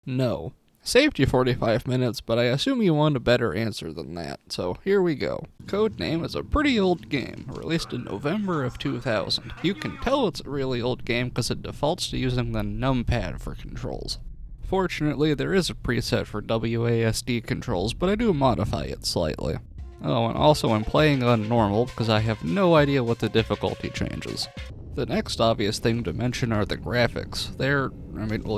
No. Saved you 45 minutes, but I assume you want a better answer than that, so here we go. Codename is a pretty old game, released in November of 2000. You can tell it's a really old game because it defaults to using the numpad for controls. Fortunately, there is a preset for WASD controls, but I do modify it slightly. Oh, and also I'm playing on normal because I have no idea what the difficulty changes. The next obvious thing to mention are the graphics.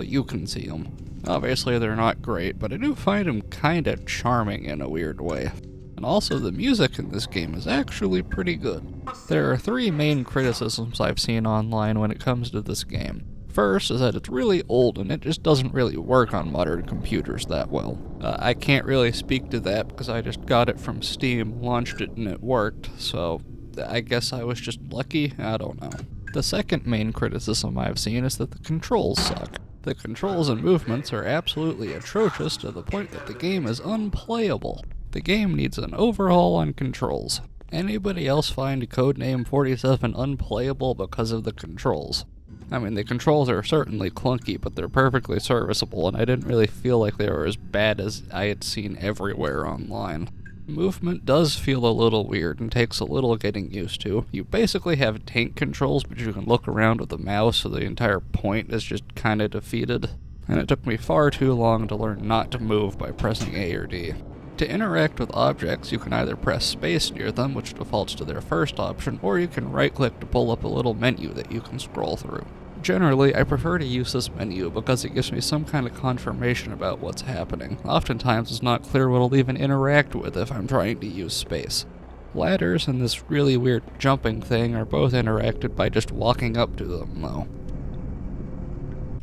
You can see them. Obviously they're not great, but I do find them kinda charming in a weird way. And also the music in this game is actually pretty good. There are 3 main criticisms I've seen online when it comes to this game. First is that it's really old and it just doesn't really work on modern computers that well. I can't really speak to that because I just got it from Steam, launched it, and it worked, so I guess I was just lucky? I don't know. The second main criticism I've seen is that the controls suck. The controls and movements are absolutely atrocious to the point that the game is unplayable. The game needs an overhaul on controls. Anybody else find Codename 47 unplayable because of the controls? The controls are certainly clunky, but they're perfectly serviceable, and I didn't really feel like they were as bad as I had seen everywhere online. Movement does feel a little weird and takes a little getting used to. You basically have tank controls, but you can look around with the mouse, so the entire point is just kinda defeated. And it took me far too long to learn not to move by pressing A or D. To interact with objects, you can either press space near them, which defaults to their first option, or you can right-click to pull up a little menu that you can scroll through. Generally, I prefer to use this menu because it gives me some kind of confirmation about what's happening. Oftentimes, it's not clear what I'll even interact with if I'm trying to use space. Ladders and this really weird jumping thing are both interacted by just walking up to them, though.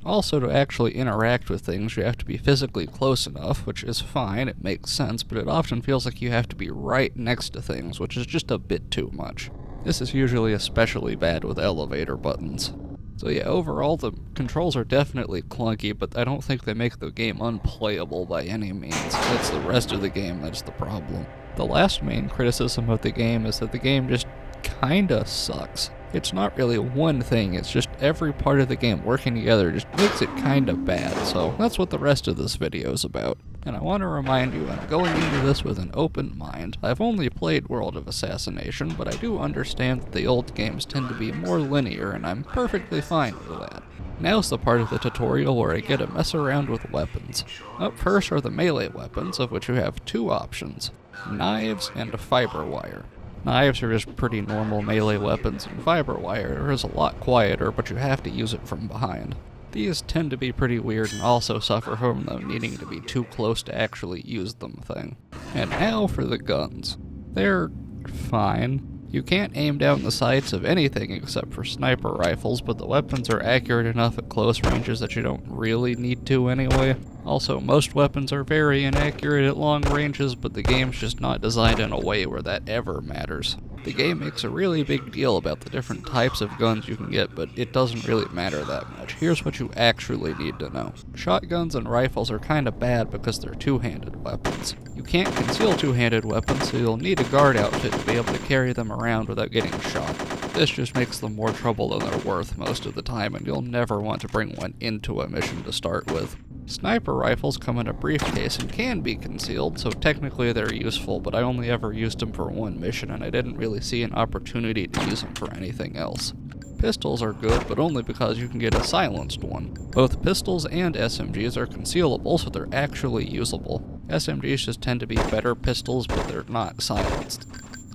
Also, to actually interact with things, you have to be physically close enough, which is fine, it makes sense, but it often feels like you have to be right next to things, which is just a bit too much. This is usually especially bad with elevator buttons. So yeah, overall the controls are definitely clunky, but I don't think they make the game unplayable by any means. It's the rest of the game that's the problem. The last main criticism of the game is that the game just kinda sucks. It's not really one thing, it's just every part of the game working together just makes it kinda bad, so that's what the rest of this video is about. And I want to remind you, I'm going into this with an open mind. I've only played World of Assassination, but I do understand that the old games tend to be more linear, and I'm perfectly fine with that. Now's the part of the tutorial where I get to mess around with weapons. Up first are the melee weapons, of which you have 2 options: knives and fiber wire. Knives are just pretty normal melee weapons, and fiber wire is a lot quieter, but you have to use it from behind. These tend to be pretty weird and also suffer from them needing to be too close to actually use them thing. And now for the guns. They're fine. You can't aim down the sights of anything except for sniper rifles, but the weapons are accurate enough at close ranges that you don't really need to anyway. Also, most weapons are very inaccurate at long ranges, but the game's just not designed in a way where that ever matters. The game makes a really big deal about the different types of guns you can get, but it doesn't really matter that much. Here's what you actually need to know. Shotguns and rifles are kinda bad because they're two-handed weapons. You can't conceal two-handed weapons, so you'll need a guard outfit to be able to carry them around without getting shot. This just makes them more trouble than they're worth most of the time, and you'll never want to bring one into a mission to start with. Sniper rifles come in a briefcase and can be concealed, so technically they're useful, but I only ever used them for one mission, and I didn't really see an opportunity to use them for anything else. Pistols are good, but only because you can get a silenced one. Both pistols and SMGs are concealable, so they're actually usable. SMGs just tend to be better pistols, but they're not silenced.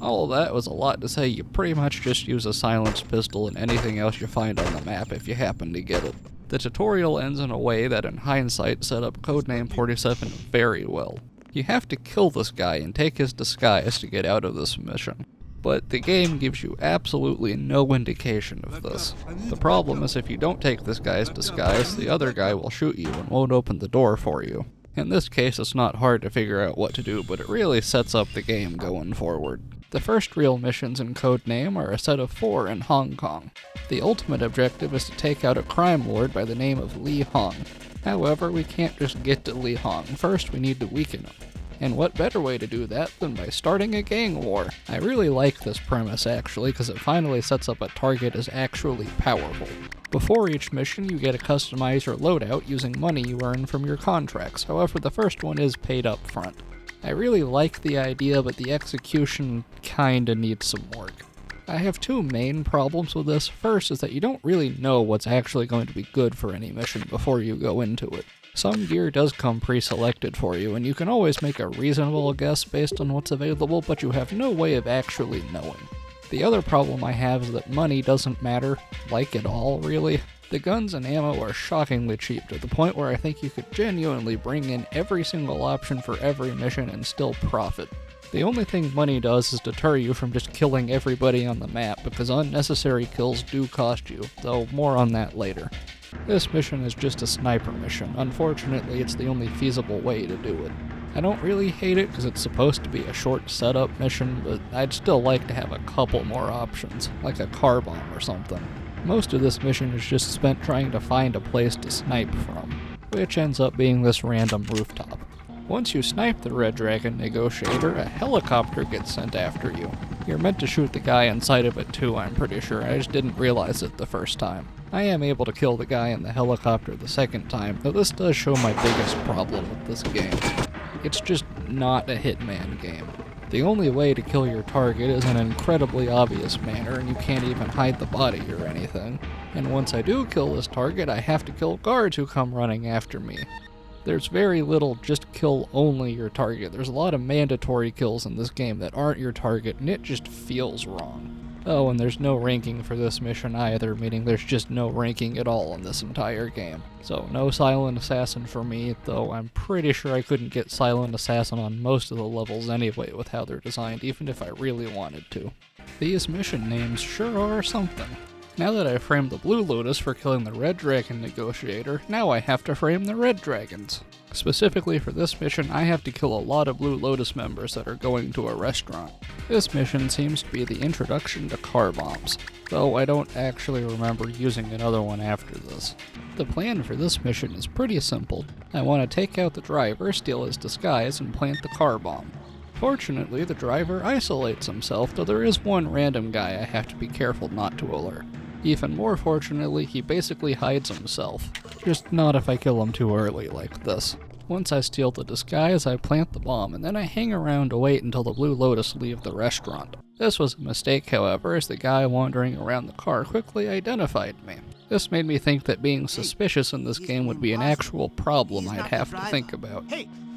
All of that was a lot to say. You pretty much just use a silenced pistol and anything else you find on the map if you happen to get it. The tutorial ends in a way that in hindsight set up Codename 47 very well. You have to kill this guy and take his disguise to get out of this mission. But the game gives you absolutely no indication of this. The problem is if you don't take this guy's disguise, the other guy will shoot you and won't open the door for you. In this case, it's not hard to figure out what to do, but it really sets up the game going forward. The first real missions in Codename are a set of 4 in Hong Kong. The ultimate objective is to take out a crime lord by the name of Lee Hong. However, we can't just get to Lee Hong. First, we need to weaken him. And what better way to do that than by starting a gang war? I really like this premise actually, because it finally sets up a target as actually powerful. Before each mission, you get to customize your loadout using money you earn from your contracts. However, the first one is paid up front. I really like the idea, but the execution kinda needs some work. I have two main problems with this. First is that you don't really know what's actually going to be good for any mission before you go into it. Some gear does come pre-selected for you, and you can always make a reasonable guess based on what's available, but you have no way of actually knowing. The other problem I have is that money doesn't matter, like at all, really. The guns and ammo are shockingly cheap, to the point where I think you could genuinely bring in every single option for every mission and still profit. The only thing money does is deter you from just killing everybody on the map, because unnecessary kills do cost you, though more on that later. This mission is just a sniper mission. Unfortunately, it's the only feasible way to do it. I don't really hate it because it's supposed to be a short setup mission, but I'd still like to have a couple more options, like a car bomb or something. Most of this mission is just spent trying to find a place to snipe from, which ends up being this random rooftop. Once you snipe the Red Dragon Negotiator, a helicopter gets sent after you. You're meant to shoot the guy inside of it too, I'm pretty sure. I just didn't realize it the first time. I am able to kill the guy in the helicopter the second time, though this does show my biggest problem with this game. It's just not a Hitman game. The only way to kill your target is in an incredibly obvious manner, and you can't even hide the body or anything. And once I do kill this target, I have to kill guards who come running after me. There's very little just kill only your target. There's a lot of mandatory kills in this game that aren't your target, and it just feels wrong. Oh, and there's no ranking for this mission either, meaning there's just no ranking at all in this entire game. So no Silent Assassin for me, though I'm pretty sure I couldn't get Silent Assassin on most of the levels anyway with how they're designed, even if I really wanted to. These mission names sure are something. Now that I've framed the Blue Lotus for killing the Red Dragon Negotiator, now I have to frame the Red Dragons. Specifically for this mission, I have to kill a lot of Blue Lotus members that are going to a restaurant. This mission seems to be the introduction to car bombs, though I don't actually remember using another one after this. The plan for this mission is pretty simple. I want to take out the driver, steal his disguise, and plant the car bomb. Fortunately, the driver isolates himself, though there is one random guy I have to be careful not to alert. Even more fortunately, he basically hides himself. Just not if I kill him too early like this. Once I steal the disguise, I plant the bomb, and then I hang around to wait until the Blue Lotus leave the restaurant. This was a mistake, however, as the guy wandering around the car quickly identified me. This made me think that being suspicious in this game would be an actual problem I'd have to think about.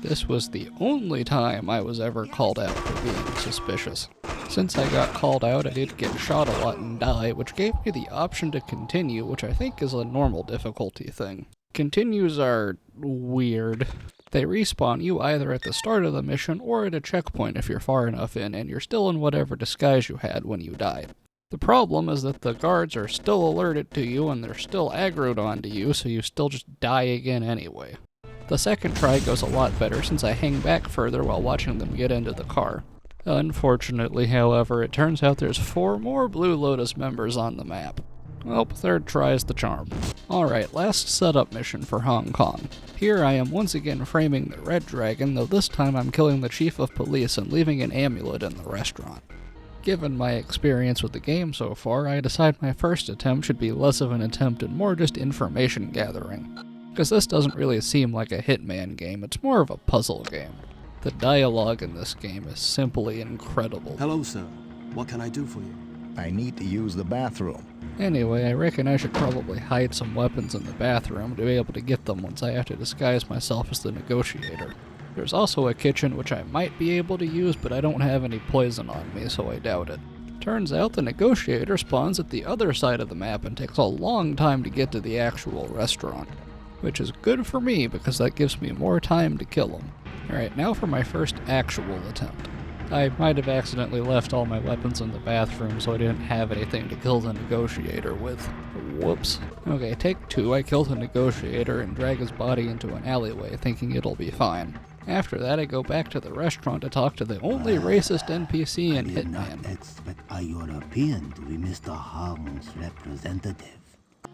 This was the only time I was ever called out for being suspicious. Since I got called out, I did get shot a lot and die, which gave me the option to continue, which I think is a normal difficulty thing. Continues are weird. They respawn you either at the start of the mission or at a checkpoint if you're far enough in, and you're still in whatever disguise you had when you died. The problem is that the guards are still alerted to you and they're still aggroed onto you, so you still just die again anyway. The second try goes a lot better since I hang back further while watching them get into the car. Unfortunately, however, it turns out there's 4 more Blue Lotus members on the map. Well, third try's the charm. Alright, last setup mission for Hong Kong. Here I am once again framing the Red Dragon, though this time I'm killing the Chief of Police and leaving an amulet in the restaurant. Given my experience with the game so far, I decide my first attempt should be less of an attempt and more just information gathering. Because this doesn't really seem like a Hitman game, it's more of a puzzle game. The dialogue in this game is simply incredible. Hello, sir. What can I do for you? I need to use the bathroom. Anyway, I reckon I should probably hide some weapons in the bathroom to be able to get them once I have to disguise myself as the negotiator. There's also a kitchen which I might be able to use, but I don't have any poison on me, so I doubt it. Turns out the negotiator spawns at the other side of the map and takes a long time to get to the actual restaurant. Which is good for me because that gives me more time to kill him. Alright, now for my first actual attempt. I might have accidentally left all my weapons in the bathroom, so I didn't have anything to kill the negotiator with. Whoops. Okay, take 2. I kill the negotiator and drag his body into an alleyway, thinking it'll be fine. After that, I go back to the restaurant to talk to the only racist NPC in Hitman. I did not expect a European to be Mr. Hong's representative.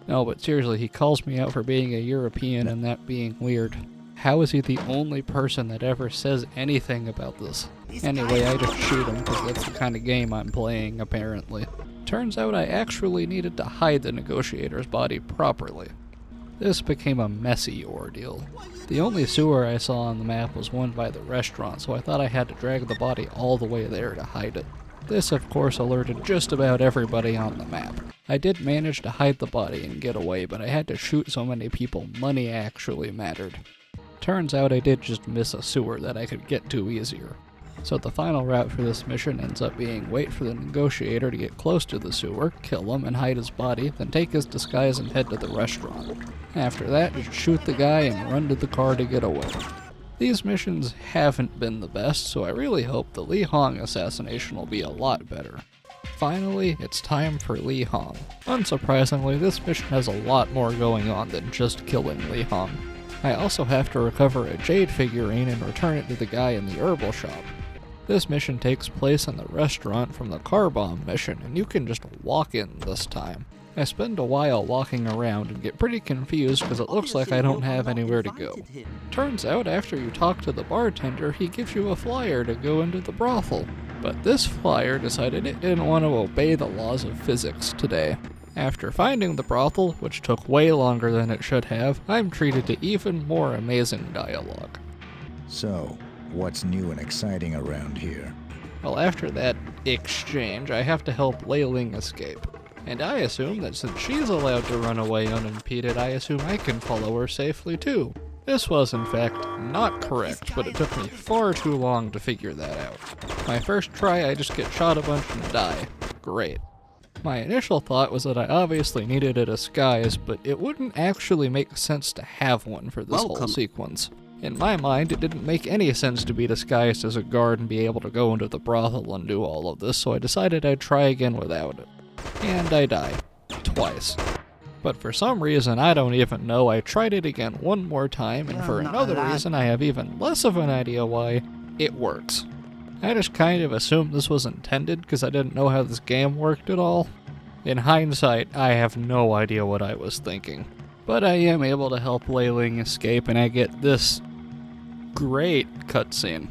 No, but seriously, he calls me out for being a European and that being weird. How is he the only person that ever says anything about this? Anyway, I just shoot him because that's the kind of game I'm playing, apparently. Turns out I actually needed to hide the negotiator's body properly. This became a messy ordeal. The only sewer I saw on the map was one by the restaurant, so I thought I had to drag the body all the way there to hide it. This, of course, alerted just about everybody on the map. I did manage to hide the body and get away, but I had to shoot so many people money actually mattered. Turns out I did just miss a sewer that I could get to easier. So the final route for this mission ends up being wait for the negotiator to get close to the sewer, kill him and hide his body, then take his disguise and head to the restaurant. After that, just shoot the guy and run to the car to get away. These missions haven't been the best, so I really hope the Lee Hong Assassination will be a lot better. Finally, it's time for Lee Hong. Unsurprisingly, this mission has a lot more going on than just killing Lee Hong. I also have to recover a jade figurine and return it to the guy in the herbal shop. This mission takes place in the restaurant from the car bomb mission, and you can just walk in this time. I spend a while walking around and get pretty confused because it looks like I don't have anywhere to go. Turns out after you talk to the bartender, he gives you a flyer to go into the brothel. But this flyer decided it didn't want to obey the laws of physics today. After finding the brothel, which took way longer than it should have, I'm treated to even more amazing dialogue. So, what's new and exciting around here? Well, after that exchange, I have to help Lei Ling escape. And I assume that since she's allowed to run away unimpeded, I assume I can follow her safely too. This was, in fact, not correct, but it took me far too long to figure that out. My first try, I just get shot a bunch and die. Great. My initial thought was that I obviously needed a disguise, but it wouldn't actually make sense to have one for this whole sequence. In my mind, it didn't make any sense to be disguised as a guard and be able to go into the brothel and do all of this, so I decided I'd try again without it. And I die. Twice. But for some reason, I don't even know, I tried it again one more time, and for another reason I have even less of an idea why, it works. I just kind of assumed this was intended because I didn't know how this game worked at all. In hindsight, I have no idea what I was thinking. But I am able to help Lei Ling escape, and I get this great cutscene.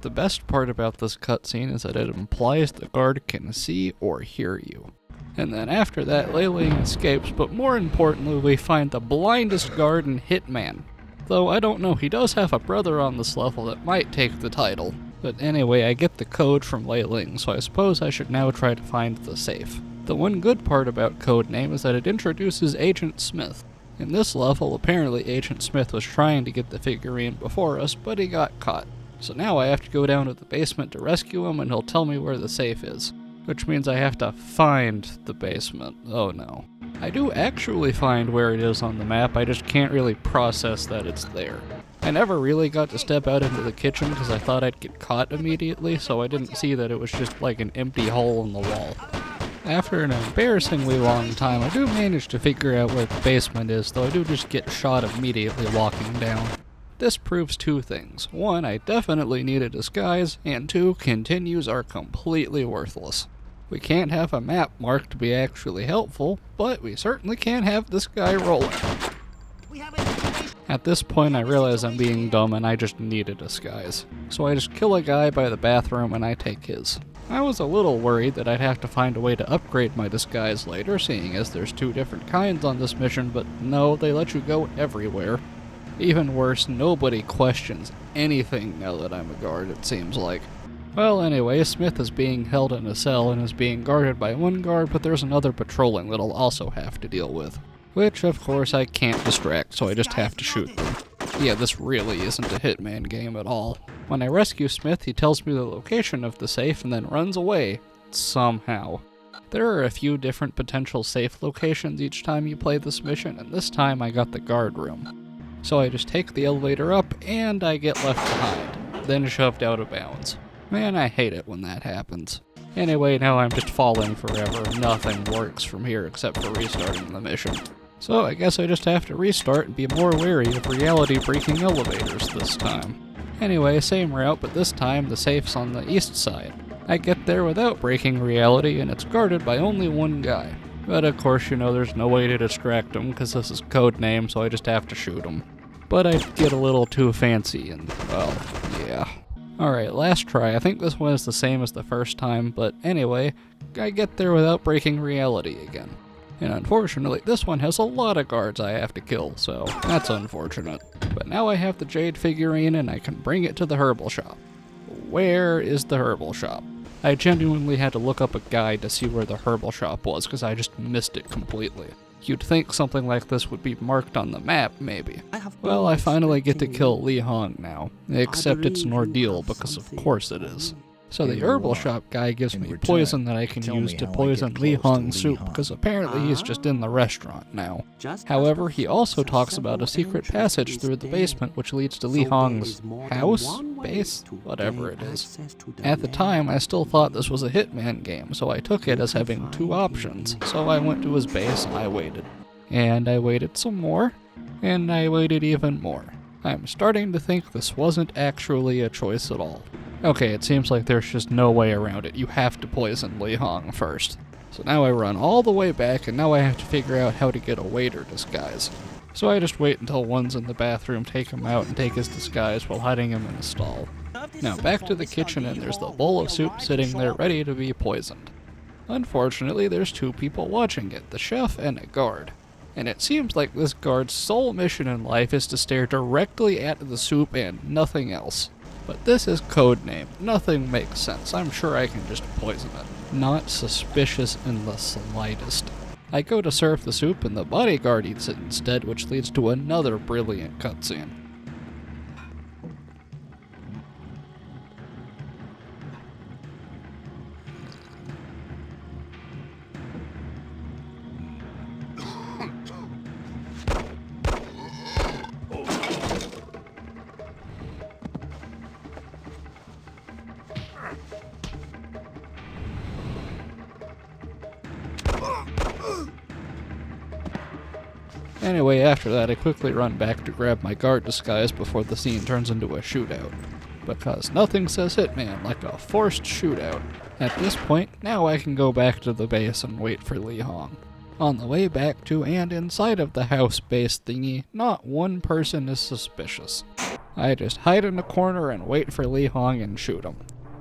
The best part about this cutscene is that it implies the guard can see or hear you. And then after that, Lei Ling escapes, but more importantly, we find the blindest guard in Hitman. Though I don't know, he does have a brother on this level that might take the title. But anyway, I get the code from Lei Ling, so I suppose I should now try to find the safe. The one good part about Codename is that it introduces Agent Smith. In this level, apparently Agent Smith was trying to get the figurine before us, but he got caught. So now I have to go down to the basement to rescue him, and he'll tell me where the safe is. Which means I have to find the basement. Oh no. I do actually find where it is on the map, I just can't really process that it's there. I never really got to step out into the kitchen because I thought I'd get caught immediately, so I didn't see that it was just like an empty hole in the wall. After an embarrassingly long time, I do manage to figure out where the basement is, though I do just get shot immediately walking down. This proves two things. One, I definitely need a disguise, and two, continues are completely worthless. We can't have a map marked to be actually helpful, but we certainly can have this guy rolling. At this point I realize I'm being dumb and I just need a disguise. So I just kill a guy by the bathroom and I take his. I was a little worried that I'd have to find a way to upgrade my disguise later, seeing as there's two different kinds on this mission, but no, they let you go everywhere. Even worse, nobody questions anything now that I'm a guard, it seems like. Well, anyway, Smith is being held in a cell and is being guarded by one guard, but there's another patrolling that I'll also have to deal with. Which, of course, I can't distract, so I just have to shoot them. Yeah, this really isn't a Hitman game at all. When I rescue Smith, he tells me the location of the safe and then runs away. Somehow. There are a few different potential safe locations each time you play this mission, and this time I got the guard room. So I just take the elevator up, and I get left behind, then shoved out of bounds. Man, I hate it when that happens. Anyway, now I'm just falling forever. Nothing works from here except for restarting the mission. So I guess I just have to restart and be more wary of reality-breaking elevators this time. Anyway, same route, but this time the safe's on the east side. I get there without breaking reality, and it's guarded by only one guy. But of course, you know, there's no way to distract him, because this is Codename, so I just have to shoot him. But I get a little too fancy, and, well, yeah. Alright, last try. I think this one is the same as the first time, but anyway, I get there without breaking reality again. And unfortunately, this one has a lot of guards I have to kill, so that's unfortunate. But now I have the Jade figurine, and I can bring it to the herbal shop. Where is the herbal shop? I genuinely had to look up a guide to see where the herbal shop was, because I just missed it completely. You'd think something like this would be marked on the map, maybe. Well, I finally get to kill Lee Hong now, except it's an ordeal, because of course it is. So the herbal shop guy gives me poison that I can use to poison Lee Hong's soup, because apparently he's just in the restaurant now. However, he also talks about a secret passage through the basement which leads to Lee Hong's house? Base? Whatever it is. At the time, I still thought this was a Hitman game, so I took it as having two options. So I went to his base and I waited. And I waited some more, and I waited even more. I'm starting to think this wasn't actually a choice at all. Okay, it seems like there's just no way around it. You have to poison Lee Hong first. So now I run all the way back, and now I have to figure out how to get a waiter disguise. So I just wait until one's in the bathroom, take him out, and take his disguise while hiding him in a stall. Now back to the kitchen, and there's the bowl of soup sitting there ready to be poisoned. Unfortunately, there's two people watching it, the chef and a guard. And it seems like this guard's sole mission in life is to stare directly at the soup and nothing else. But this is Codename. Nothing makes sense. I'm sure I can just poison it. Not suspicious in the slightest. I go to serve the soup and the bodyguard eats it instead, which leads to another brilliant cutscene. Anyway, after that, I quickly run back to grab my guard disguise before the scene turns into a shootout. Because nothing says Hitman like a forced shootout. At this point, now I can go back to the base and wait for Lee Hong. On the way back to and inside of the house base thingy, not one person is suspicious. I just hide in a corner and wait for Lee Hong and shoot him.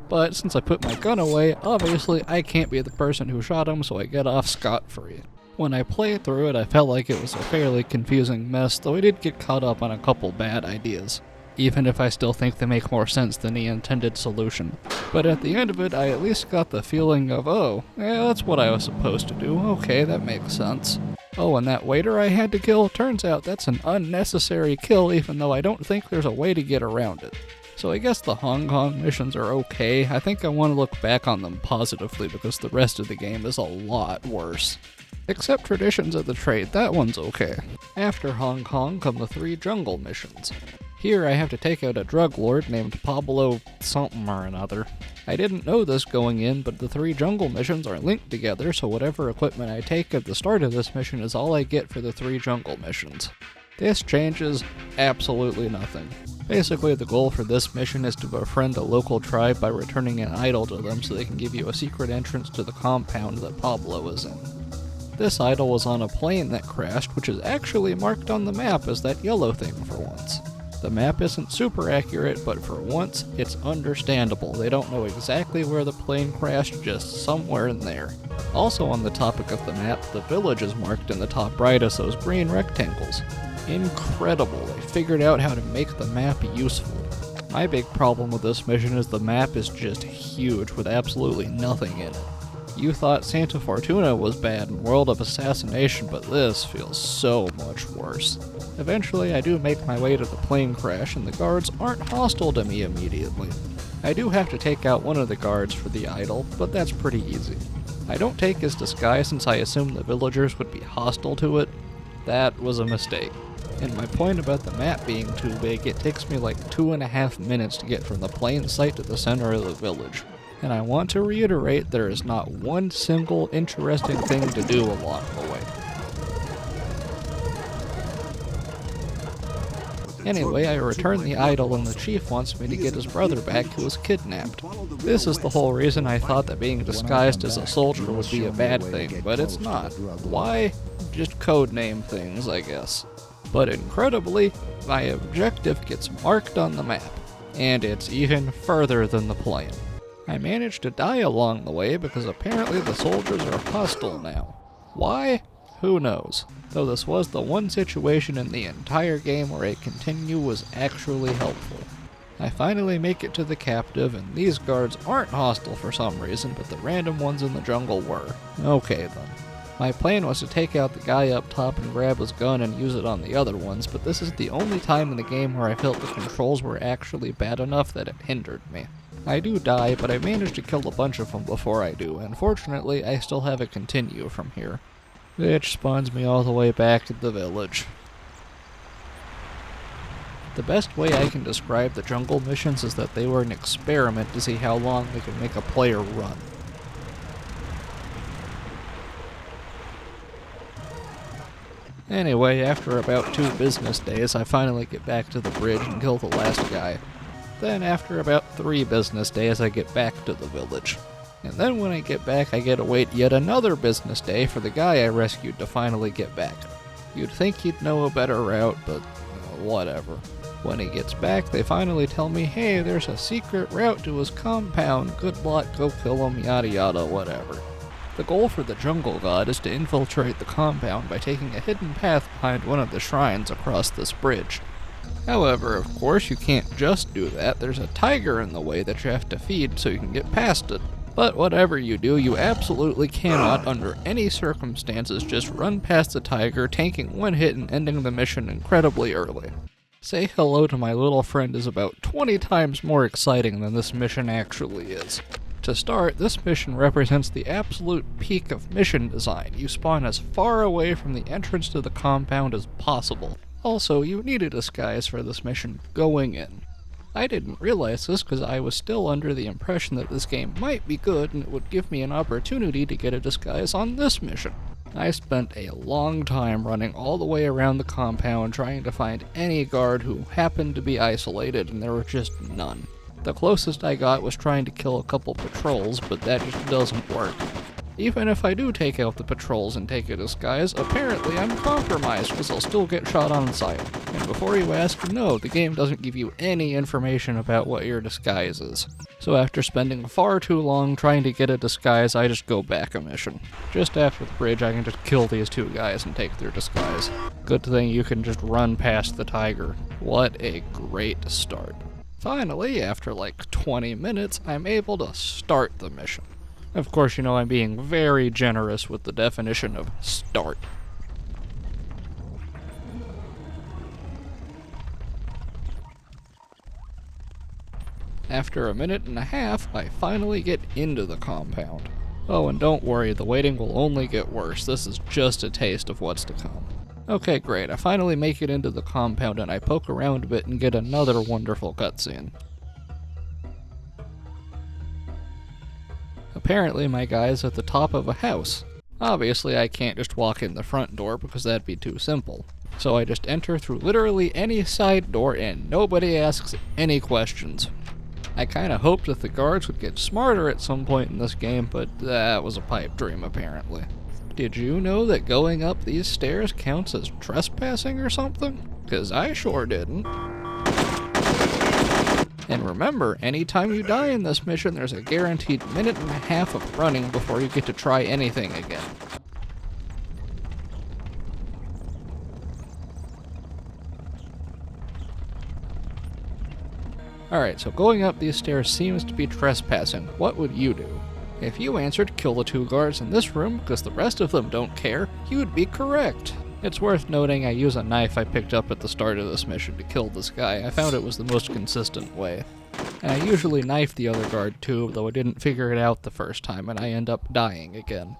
But since I put my gun away, obviously I can't be the person who shot him, so I get off scot-free. When I played through it, I felt like it was a fairly confusing mess, though I did get caught up on a couple bad ideas. Even if I still think they make more sense than the intended solution. But at the end of it, I at least got the feeling of, oh, yeah, that's what I was supposed to do. Okay, that makes sense. Oh, and that waiter I had to kill, turns out that's an unnecessary kill, even though I don't think there's a way to get around it. So I guess the Hong Kong missions are okay. I think I want to look back on them positively because the rest of the game is a lot worse. Except Traditions of the Trade, that one's okay. After Hong Kong come the 3 jungle missions. Here I have to take out a drug lord named Pablo something or another. I didn't know this going in, but the 3 jungle missions are linked together, so whatever equipment I take at the start of this mission is all I get for the 3 jungle missions. This changes absolutely nothing. Basically, the goal for this mission is to befriend a local tribe by returning an idol to them so they can give you a secret entrance to the compound that Pablo is in. This idol was on a plane that crashed, which is actually marked on the map as that yellow thing for once. The map isn't super accurate, but for once, it's understandable. They don't know exactly where the plane crashed, just somewhere in there. Also on the topic of the map, the village is marked in the top right as those green rectangles. Incredible, they figured out how to make the map useful. My big problem with this mission is the map is just huge with absolutely nothing in it. You thought Santa Fortuna was bad in World of Assassination, but this feels so much worse. Eventually, I do make my way to the plane crash, and the guards aren't hostile to me immediately. I do have to take out one of the guards for the idol, but that's pretty easy. I don't take his disguise since I assumed the villagers would be hostile to it. That was a mistake. And my point about the map being too big, it takes me like 2.5 minutes to get from the plane site to the center of the village. And I want to reiterate, there is not one single interesting thing to do along the way. Anyway, I return the idol and the chief wants me to get his brother back who was kidnapped. This is the whole reason I thought that being disguised as a soldier would be a bad thing, but it's not. Why? Just codename things, I guess. But incredibly, my objective gets marked on the map, and it's even further than the plan. I managed to die along the way because apparently the soldiers are hostile now. Why? Who knows? Though this was the one situation in the entire game where a continue was actually helpful. I finally make it to the captive, and these guards aren't hostile for some reason, but the random ones in the jungle were. Okay then. My plan was to take out the guy up top and grab his gun and use it on the other ones, but this is the only time in the game where I felt the controls were actually bad enough that it hindered me. I do die, but I managed to kill a bunch of them before I do, and fortunately I still have a continue from here. Which spawns me all the way back to the village. The best way I can describe the jungle missions is that they were an experiment to see how long they could make a player run. Anyway, after about 2 business days, I finally get back to the bridge and kill the last guy. Then after about 3 business days, I get back to the village. And then when I get back, I gotta wait yet another business day for the guy I rescued to finally get back. You'd think he'd know a better route, but whatever. When he gets back, they finally tell me, hey, there's a secret route to his compound, good luck, go kill him, yada yada, whatever. The goal for the jungle god is to infiltrate the compound by taking a hidden path behind one of the shrines across this bridge. However, of course, you can't just do that. There's a tiger in the way that you have to feed so you can get past it. But whatever you do, you absolutely cannot, under any circumstances, just run past the tiger, tanking 1 hit and ending the mission incredibly early. Say hello to my little friend is about 20 times more exciting than this mission actually is. To start, this mission represents the absolute peak of mission design. You spawn as far away from the entrance to the compound as possible. Also, you need a disguise for this mission going in. I didn't realize this because I was still under the impression that this game might be good and it would give me an opportunity to get a disguise on this mission. I spent a long time running all the way around the compound trying to find any guard who happened to be isolated, and there were just none. The closest I got was trying to kill a couple patrols, but that just doesn't work. Even if I do take out the patrols and take a disguise, apparently I'm compromised because I'll still get shot on sight. And before you ask, no, the game doesn't give you any information about what your disguise is. So after spending far too long trying to get a disguise, I just go back a mission. Just after the bridge, I can just kill these 2 guys and take their disguise. Good thing you can just run past the tiger. What a great start. Finally, after like 20 minutes, I'm able to start the mission. Of course, you know I'm being very generous with the definition of start. After a minute and a half, I finally get into the compound. Oh, and don't worry, the waiting will only get worse. This is just a taste of what's to come. Okay, great. I finally make it into the compound and I poke around a bit and get another wonderful cutscene. Apparently my guy's at the top of a house. Obviously I can't just walk in the front door because that'd be too simple. So I just enter through literally any side door and nobody asks any questions. I kinda hoped that the guards would get smarter at some point in this game, but that was a pipe dream apparently. Did you know that going up these stairs counts as trespassing or something? 'Cause I sure didn't. And remember, anytime you die in this mission, there's a guaranteed minute and a half of running before you get to try anything again. Alright, so going up these stairs seems to be trespassing. What would you do? If you answered kill the 2 guards in this room because the rest of them don't care, you would be correct. It's worth noting I use a knife I picked up at the start of this mission to kill this guy. I found it was the most consistent way. And I usually knife the other guard too, though I didn't figure it out the first time and I end up dying again.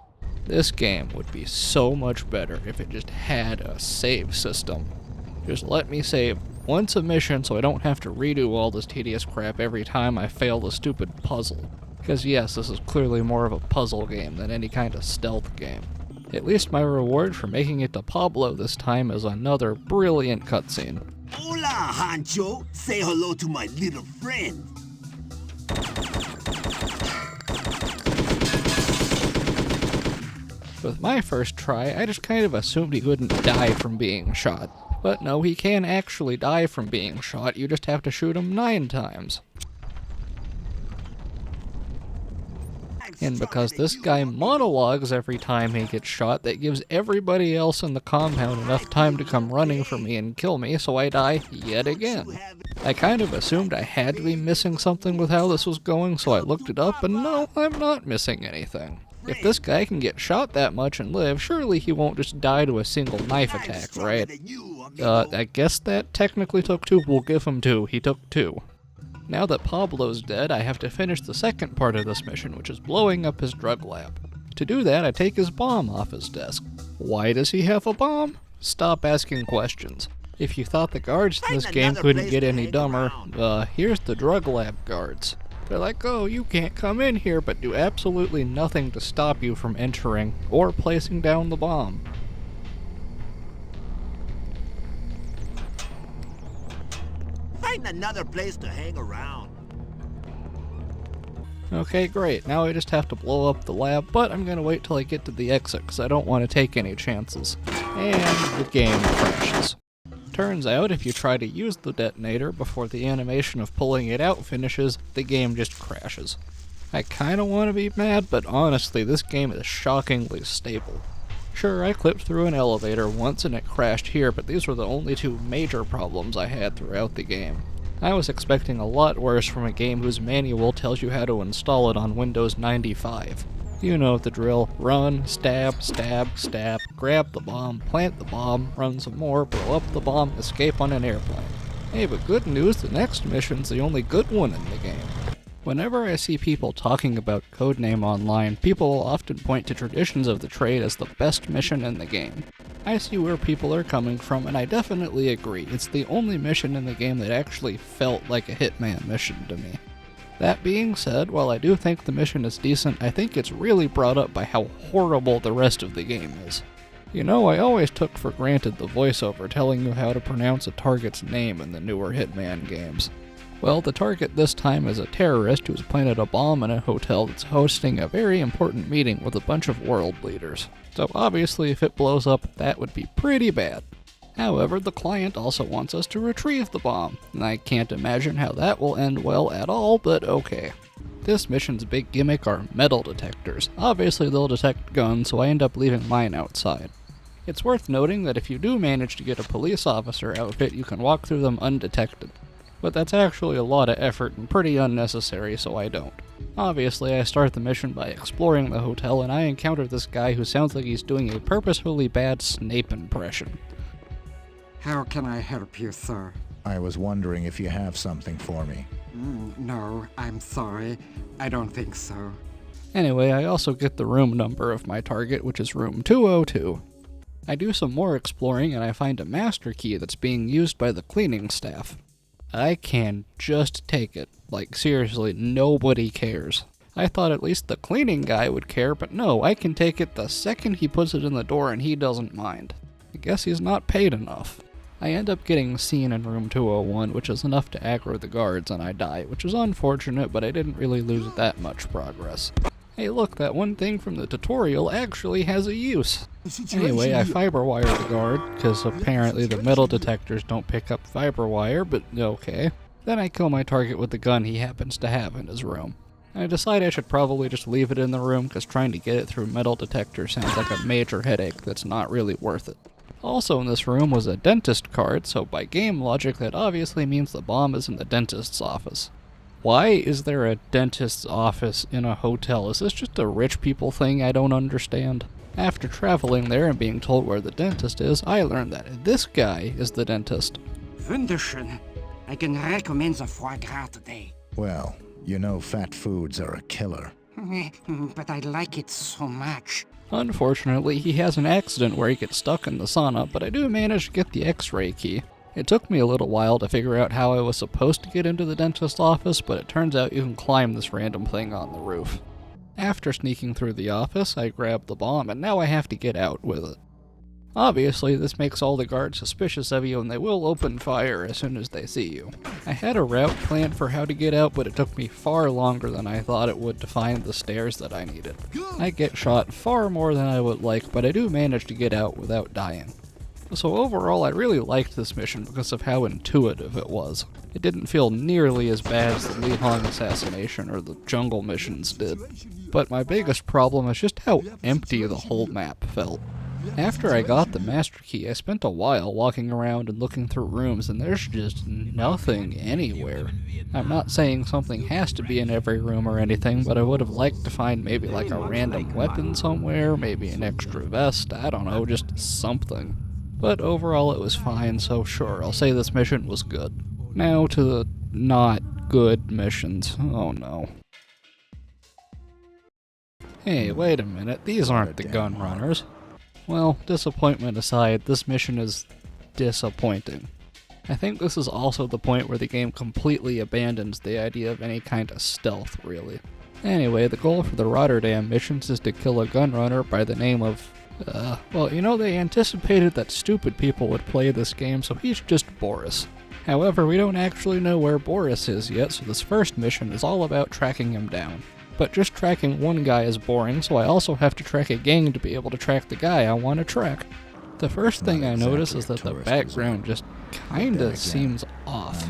This game would be so much better if it just had a save system. Just let me save once a mission so I don't have to redo all this tedious crap every time I fail the stupid puzzle. Because yes, this is clearly more of a puzzle game than any kind of stealth game. At least my reward for making it to Pablo this time is another brilliant cutscene. Hola, Hancho. Say hello to my little friend. With my first try, I just kind of assumed he wouldn't die from being shot. But no, he can actually die from being shot, you just have to shoot him 9 times. And because this guy monologues every time he gets shot, that gives everybody else in the compound enough time to come running for me and kill me, so I die yet again. I kind of assumed I had to be missing something with how this was going, so I looked it up, and no, I'm not missing anything. If this guy can get shot that much and live, surely he won't just die to a single knife attack, right? I guess that technically took 2. We'll give him 2. He took 2. Now that Pablo's dead, I have to finish the second part of this mission, which is blowing up his drug lab. To do that, I take his bomb off his desk. Why does he have a bomb? Stop asking questions. If you thought the guards in this game couldn't get any dumber, here's the drug lab guards. They're like, oh, you can't come in here, but do absolutely nothing to stop you from entering or placing down the bomb. Find another place to hang around. Okay, great. Now I just have to blow up the lab, but I'm gonna wait till I get to the exit because I don't want to take any chances. And the game crashes. Turns out, if you try to use the detonator before the animation of pulling it out finishes, the game just crashes. I kinda want to be mad, but honestly, this game is shockingly stable. Sure, I clipped through an elevator once and it crashed here, but these were the only 2 major problems I had throughout the game. I was expecting a lot worse from a game whose manual tells you how to install it on Windows 95. You know the drill. Run, stab, stab, stab, grab the bomb, plant the bomb, run some more, blow up the bomb, escape on an airplane. Hey, but good news, the next mission's the only good one in the game. Whenever I see people talking about Codename online, people will often point to Traditions of the Trade as the best mission in the game. I see where people are coming from, and I definitely agree. It's the only mission in the game that actually felt like a Hitman mission to me. That being said, while I do think the mission is decent, I think it's really brought up by how horrible the rest of the game is. You know, I always took for granted the voiceover telling you how to pronounce a target's name in the newer Hitman games. Well, the target this time is a terrorist who's planted a bomb in a hotel that's hosting a very important meeting with a bunch of world leaders. So obviously if it blows up, that would be pretty bad. However, the client also wants us to retrieve the bomb, and I can't imagine how that will end well at all, but okay. This mission's big gimmick are metal detectors. Obviously they'll detect guns, so I end up leaving mine outside. It's worth noting that if you do manage to get a police officer outfit, you can walk through them undetected. But that's actually a lot of effort and pretty unnecessary, so I don't. Obviously, I start the mission by exploring the hotel, and I encounter this guy who sounds like he's doing a purposefully bad Snape impression. How can I help you, sir? I was wondering if you have something for me. No, I'm sorry. I don't think so. Anyway, I also get the room number of my target, which is room 202. I do some more exploring and I find a master key that's being used by the cleaning staff. I can just take it. Like, seriously, nobody cares. I thought at least the cleaning guy would care, but no, I can take it the second he puts it in the door and he doesn't mind. I guess he's not paid enough. I end up getting seen in room 201, which is enough to aggro the guards and I die, which is unfortunate, but I didn't really lose that much progress. Hey look, that one thing from the tutorial actually has a use. Anyway, I fiberwire the guard, because apparently the metal detectors don't pick up fiber wire, but okay. Then I kill my target with the gun he happens to have in his room. I decide I should probably just leave it in the room, because trying to get it through metal detector sounds like a major headache that's not really worth it. Also in this room was a dentist card, so by game logic that obviously means the bomb is in the dentist's office. Why is there a dentist's office in a hotel? Is this just a rich people thing I don't understand? After traveling there and being told where the dentist is, I learned that this guy is the dentist. Wunderschön. I can recommend the foie gras today. Well, you know fat foods are a killer. But I like it so much. Unfortunately, he has an accident where he gets stuck in the sauna, but I do manage to get the X-ray key. It took me a little while to figure out how I was supposed to get into the dentist's office, but it turns out you can climb this random thing on the roof. After sneaking through the office, I grab the bomb, and now I have to get out with it. Obviously, this makes all the guards suspicious of you and they will open fire as soon as they see you. I had a route planned for how to get out, but it took me far longer than I thought it would to find the stairs that I needed. I get shot far more than I would like, but I do manage to get out without dying. So overall, I really liked this mission because of how intuitive it was. It didn't feel nearly as bad as the Lee Hong Assassination or the jungle missions did. But my biggest problem is just how empty the whole map felt. After I got the master key, I spent a while walking around and looking through rooms, and there's just nothing anywhere. I'm not saying something has to be in every room or anything, but I would have liked to find maybe like a random weapon somewhere, maybe an extra vest, I don't know, just something. But overall it was fine, so sure, I'll say this mission was good. Now to the not good missions. Oh no. Hey, wait a minute, these aren't the Gunrunners. Well, disappointment aside, this mission is disappointing. I think this is also the point where the game completely abandons the idea of any kind of stealth, really. Anyway, the goal for the Rotterdam missions is to kill a Gunrunner by the name of... well, you know, they anticipated that stupid people would play this game, so he's just Boris. However, we don't actually know where Boris is yet, so this first mission is all about tracking him down. But just tracking one guy is boring, so I also have to track a gang to be able to track the guy I want to track. The first thing I notice is that the background just kinda seems off.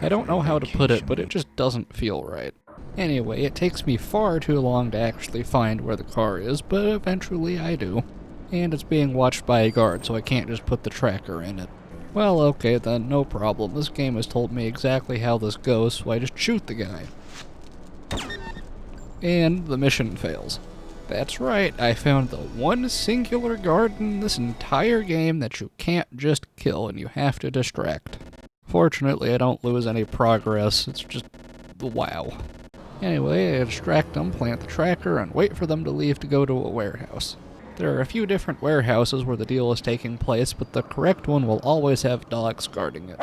I don't know how to put it, but it just doesn't feel right. Anyway, it takes me far too long to actually find where the car is, but eventually I do. And it's being watched by a guard, so I can't just put the tracker in it. Well, okay then, no problem. This game has told me exactly how this goes, so I just shoot the guy. And the mission fails. That's right, I found the one singular guard in this entire game that you can't just kill and you have to distract. Fortunately, I don't lose any progress, it's just wow. Anyway, I distract them, plant the tracker, and wait for them to leave to go to a warehouse. There are a few different warehouses where the deal is taking place, but the correct one will always have dogs guarding it.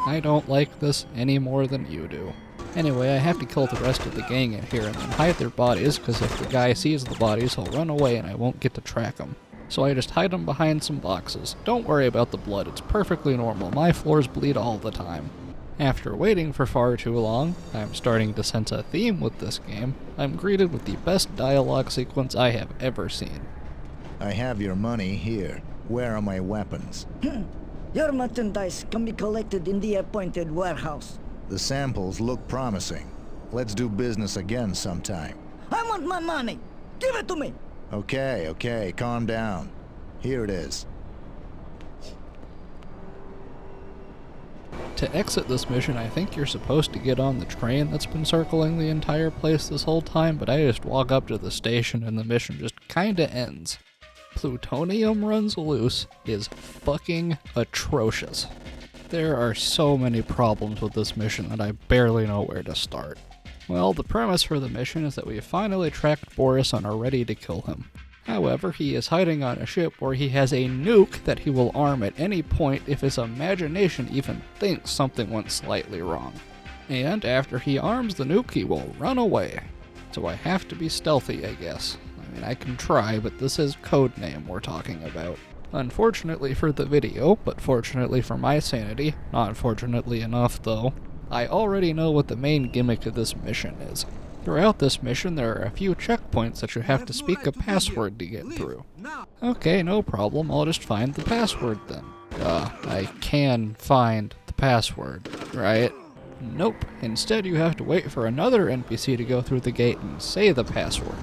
I don't like this any more than you do. Anyway, I have to kill the rest of the gang in here and then hide their bodies, because if the guy sees the bodies, he'll run away and I won't get to track him. So I just hide them behind some boxes. Don't worry about the blood, it's perfectly normal. My floors bleed all the time. After waiting for far too long, I'm starting to sense a theme with this game. I'm greeted with the best dialogue sequence I have ever seen. I have your money here. Where are my weapons? Your merchandise can be collected in the appointed warehouse. The samples look promising. Let's do business again sometime. I want my money! Give it to me! Okay, calm down. Here it is. To exit this mission, I think you're supposed to get on the train that's been circling the entire place this whole time, but I just walk up to the station and the mission just kinda ends. Plutonium runs loose is fucking atrocious. There are so many problems with this mission that I barely know where to start. Well, the premise for the mission is that we have finally tracked Boris and are ready to kill him. However, he is hiding on a ship where he has a nuke that he will arm at any point if his imagination even thinks something went slightly wrong. And after he arms the nuke, he will run away. So I have to be stealthy, I guess. I mean, I can try, but this is Codename we're talking about. Unfortunately for the video, but fortunately for my sanity, not fortunately enough though, I already know what the main gimmick of this mission is. Throughout this mission, there are a few checkpoints that you have to speak a password to get through. Okay, no problem, I'll just find the password then. I can find the password, right? Nope, instead you have to wait for another NPC to go through the gate and say the password.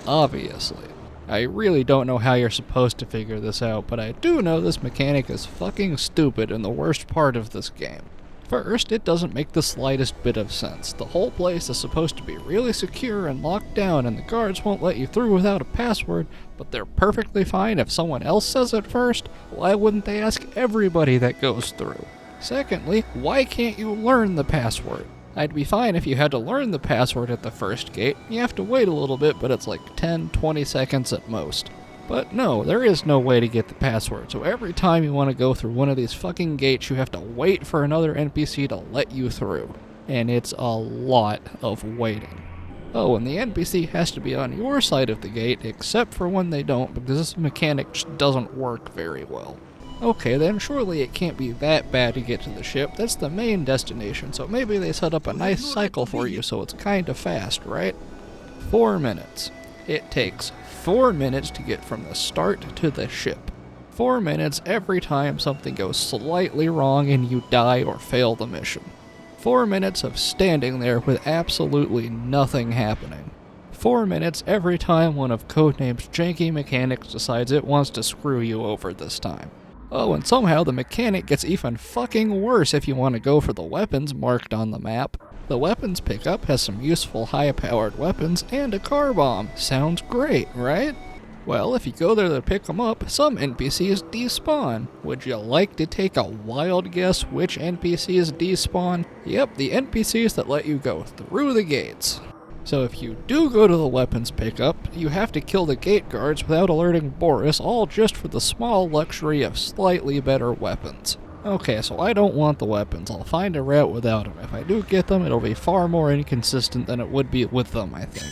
Obviously. I really don't know how you're supposed to figure this out, but I do know this mechanic is fucking stupid and the worst part of this game. First, it doesn't make the slightest bit of sense. The whole place is supposed to be really secure and locked down, and the guards won't let you through without a password, but they're perfectly fine if someone else says it first. Why wouldn't they ask everybody that goes through? Secondly, why can't you learn the password? I'd be fine if you had to learn the password at the first gate. You have to wait a little bit, but it's like 10-20 seconds at most. But no, there is no way to get the password, so every time you want to go through one of these fucking gates, you have to wait for another NPC to let you through. And it's a lot of waiting. Oh, and the NPC has to be on your side of the gate, except for when they don't, because this mechanic just doesn't work very well. Okay, then surely it can't be that bad to get to the ship. That's the main destination, so maybe they set up a nice cycle for you so it's kinda fast, right? 4 minutes. It takes 4 minutes to get from the start to the ship. 4 minutes every time something goes slightly wrong and you die or fail the mission. 4 minutes of standing there with absolutely nothing happening. 4 minutes every time one of Codename's janky mechanics decides it wants to screw you over this time. Oh, and somehow the mechanic gets even fucking worse if you want to go for the weapons marked on the map. The weapons pickup has some useful high-powered weapons and a car bomb. Sounds great, right? Well, if you go there to pick them up, some NPCs despawn. Would you like to take a wild guess which NPCs despawn? Yep, the NPCs that let you go through the gates. So if you do go to the weapons pickup, you have to kill the gate guards without alerting Boris, all just for the small luxury of slightly better weapons. Okay, so I don't want the weapons. I'll find a route without them. If I do get them, it'll be far more inconsistent than it would be with them, I think.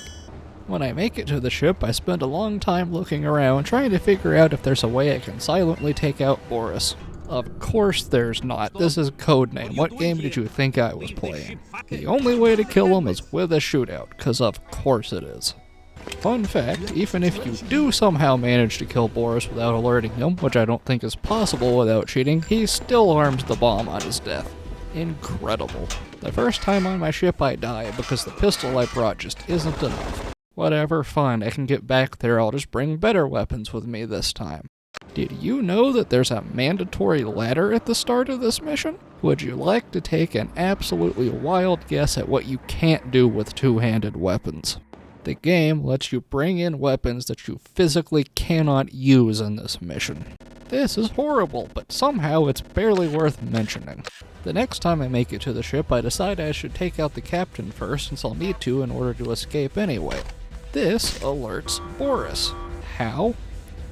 When I make it to the ship, I spend a long time looking around, trying to figure out if there's a way I can silently take out Boris. Of course there's not. This is Codename. What game did you think I was playing? The only way to kill him is with a shootout, cause of course it is. Fun fact, even if you do somehow manage to kill Boris without alerting him, which I don't think is possible without cheating, he still arms the bomb on his death. Incredible. The first time on my ship I die because the pistol I brought just isn't enough. Whatever, fine, I can get back there, I'll just bring better weapons with me this time. Did you know that there's a mandatory ladder at the start of this mission? Would you like to take an absolutely wild guess at what you can't do with two-handed weapons? The game lets you bring in weapons that you physically cannot use in this mission. This is horrible, but somehow it's barely worth mentioning. The next time I make it to the ship, I decide I should take out the captain first, since I'll need to in order to escape anyway. This alerts Boris. How?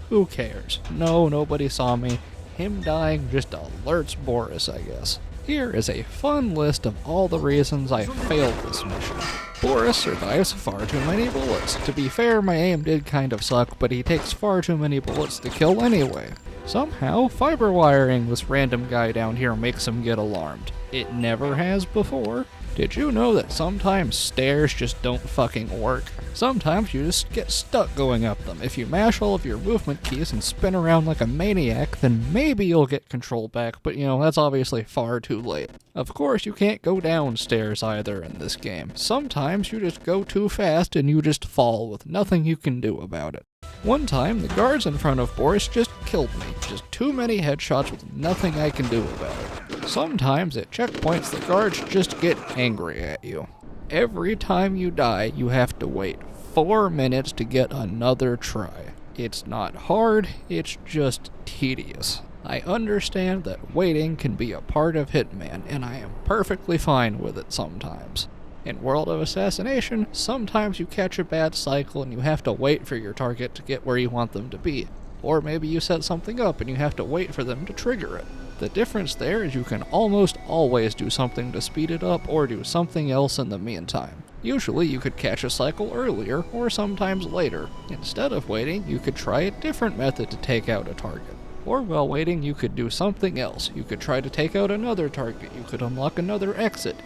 Who cares? No, nobody saw me. Him dying just alerts Boris, I guess. Here is a fun list of all the reasons I failed this mission. Boris survives far too many bullets. To be fair, my aim did kind of suck, but he takes far too many bullets to kill anyway. Somehow, fiber wiring this random guy down here makes him get alarmed. It never has before. Did you know that sometimes stairs just don't fucking work? Sometimes you just get stuck going up them. If you mash all of your movement keys and spin around like a maniac, then maybe you'll get control back, but that's obviously far too late. Of course, you can't go downstairs either in this game. Sometimes you just go too fast and you just fall with nothing you can do about it. One time, the guards in front of Boris just killed me. Just too many headshots with nothing I can do about it. Sometimes at checkpoints, the guards just get angry at you. Every time you die, you have to wait 4 minutes to get another try. It's not hard, it's just tedious. I understand that waiting can be a part of Hitman, and I am perfectly fine with it sometimes. In World of Assassination, sometimes you catch a bad cycle and you have to wait for your target to get where you want them to be. Or maybe you set something up and you have to wait for them to trigger it. The difference there is you can almost always do something to speed it up or do something else in the meantime. Usually you could catch a cycle earlier or sometimes later. Instead of waiting, you could try a different method to take out a target. Or while waiting, you could do something else. You could try to take out another target. You could unlock another exit.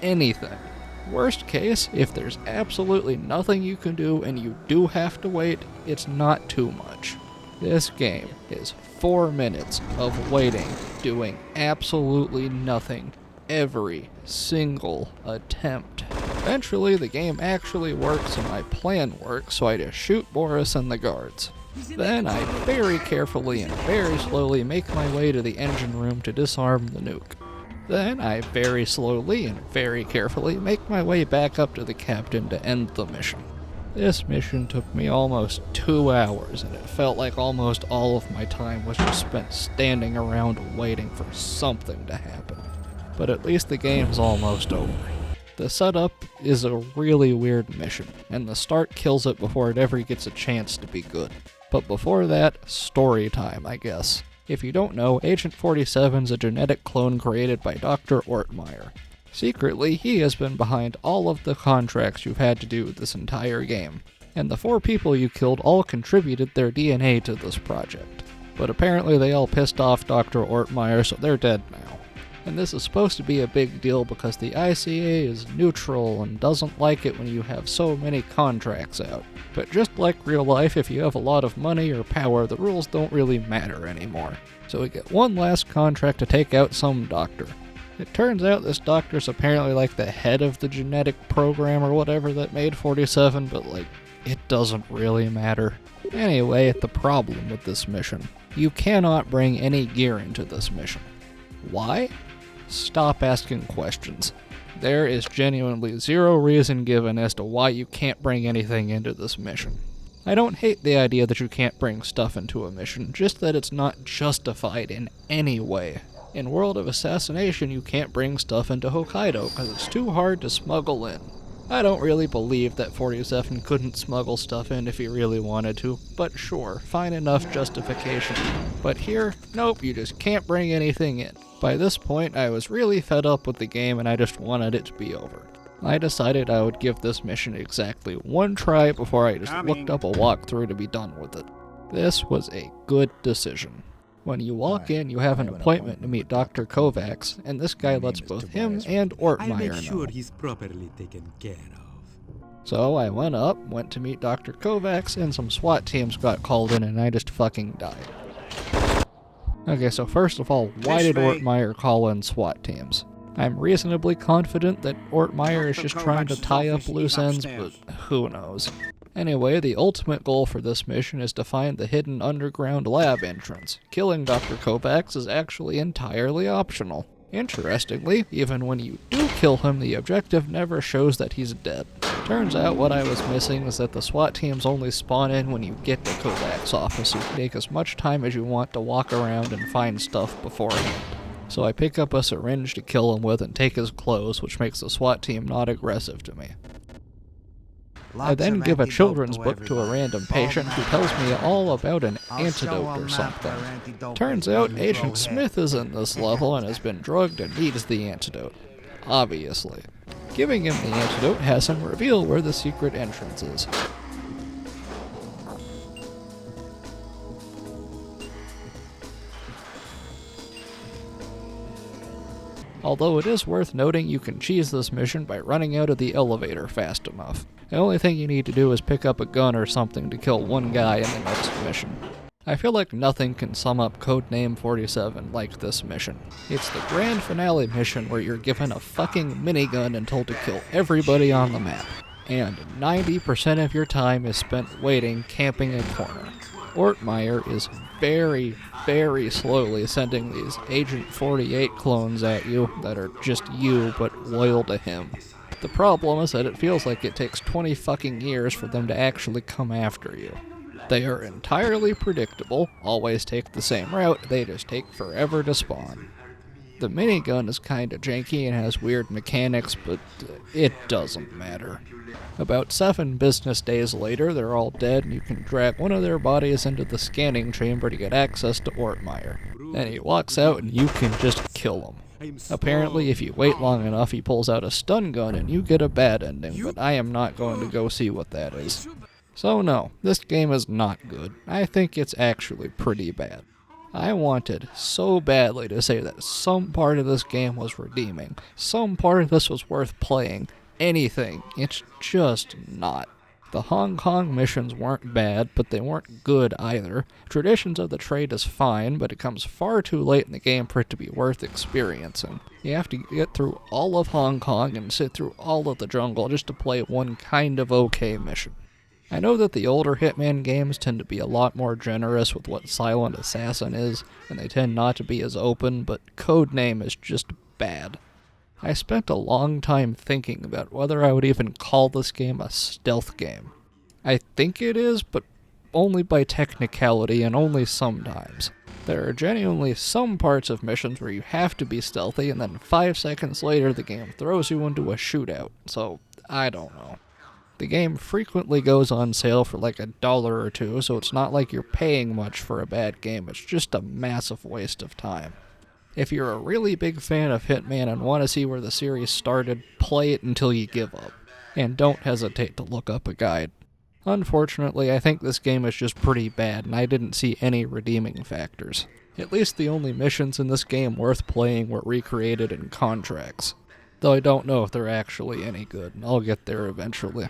Anything. Worst case, if there's absolutely nothing you can do and you do have to wait, it's not too much. This game is 4 minutes of waiting, doing absolutely nothing, every single attempt. Eventually, the game actually works and my plan works, so I just shoot Boris and the guards. Then I very carefully and very slowly make my way to the engine room to disarm the nuke. Then I very slowly and very carefully make my way back up to the captain to end the mission. This mission took me almost 2 hours, and it felt like almost all of my time was just spent standing around waiting for something to happen. But at least the game's almost over. The setup is a really weird mission, and the start kills it before it ever gets a chance to be good. But before that, story time, I guess. If you don't know, Agent 47's a genetic clone created by Dr. Ortmeyer. Secretly, he has been behind all of the contracts you've had to do this entire game, and the 4 people you killed all contributed their DNA to this project. But apparently they all pissed off Dr. Ortmeyer, so they're dead now. And this is supposed to be a big deal because the ICA is neutral and doesn't like it when you have so many contracts out. But just like real life, if you have a lot of money or power, the rules don't really matter anymore. So we get one last contract to take out some doctor. It turns out this doctor's apparently like the head of the genetic program or whatever that made 47, but it doesn't really matter. Anyway, the problem with this mission. You cannot bring any gear into this mission. Why? Stop asking questions. There is genuinely zero reason given as to why you can't bring anything into this mission. I don't hate the idea that you can't bring stuff into a mission, just that it's not justified in any way. In World of Assassination, you can't bring stuff into Hokkaido because it's too hard to smuggle in. I don't really believe that 47 couldn't smuggle stuff in if he really wanted to, but sure, fine enough justification. But here, nope, you just can't bring anything in. By this point, I was really fed up with the game and I just wanted it to be over. I decided I would give this mission exactly one try before I just looked up a walkthrough to be done with it. This was a good decision. When you walk in, you have an appointment to meet Dr. Kovacs, and this guy lets both him and Ortmeyer know. Sure he's properly taken care of. So I went to meet Dr. Kovacs, and some SWAT teams got called in, and I just fucking died. Okay, so first of all, why did Ortmeyer call in SWAT teams? I'm reasonably confident that Ortmeyer is just trying to tie up loose ends, but who knows. Anyway, the ultimate goal for this mission is to find the hidden underground lab entrance. Killing Dr. Kovacs is actually entirely optional. Interestingly, even when you do kill him, the objective never shows that he's dead. Turns out what I was missing is that the SWAT teams only spawn in when you get to Kovacs' office, so you can take as much time as you want to walk around and find stuff beforehand. So I pick up a syringe to kill him with and take his clothes, which makes the SWAT team not aggressive to me. I then give a children's book to a random patient who tells me all about an antidote or something. Turns out Agent Smith is in this level and has been drugged and needs the antidote. Obviously. Giving him the antidote has him reveal where the secret entrance is. Although it is worth noting you can cheese this mission by running out of the elevator fast enough. The only thing you need to do is pick up a gun or something to kill one guy in the next mission. I feel like nothing can sum up Codename 47 like this mission. It's the grand finale mission where you're given a fucking minigun and told to kill everybody on the map. And 90% of your time is spent waiting, camping a corner. Ortmeyer is very, very slowly sending these Agent 48 clones at you that are just you but loyal to him. The problem is that it feels like it takes 20 fucking years for them to actually come after you. They are entirely predictable, always take the same route, they just take forever to spawn. The minigun is kinda janky and has weird mechanics, but it doesn't matter. About 7 business days later, they're all dead and you can drag one of their bodies into the scanning chamber to get access to Ortmeyer. Then he walks out and you can just kill him. Apparently, if you wait long enough, he pulls out a stun gun and you get a bad ending, but I am not going to go see what that is. So no, this game is not good. I think it's actually pretty bad. I wanted so badly to say that some part of this game was redeeming, some part of this was worth playing, anything. It's just not. The Hong Kong missions weren't bad, but they weren't good either. Traditions of the Trade is fine, but it comes far too late in the game for it to be worth experiencing. You have to get through all of Hong Kong and sit through all of the jungle just to play one kind of okay mission. I know that the older Hitman games tend to be a lot more generous with what Silent Assassin is, and they tend not to be as open, but Codename is just bad. I spent a long time thinking about whether I would even call this game a stealth game. I think it is, but only by technicality and only sometimes. There are genuinely some parts of missions where you have to be stealthy and then 5 seconds later the game throws you into a shootout, so I don't know. The game frequently goes on sale for like $1 or $2, so it's not like you're paying much for a bad game, it's just a massive waste of time. If you're a really big fan of Hitman and want to see where the series started, play it until you give up. And don't hesitate to look up a guide. Unfortunately, I think this game is just pretty bad, and I didn't see any redeeming factors. At least the only missions in this game worth playing were recreated in contracts. Though I don't know if they're actually any good, and I'll get there eventually.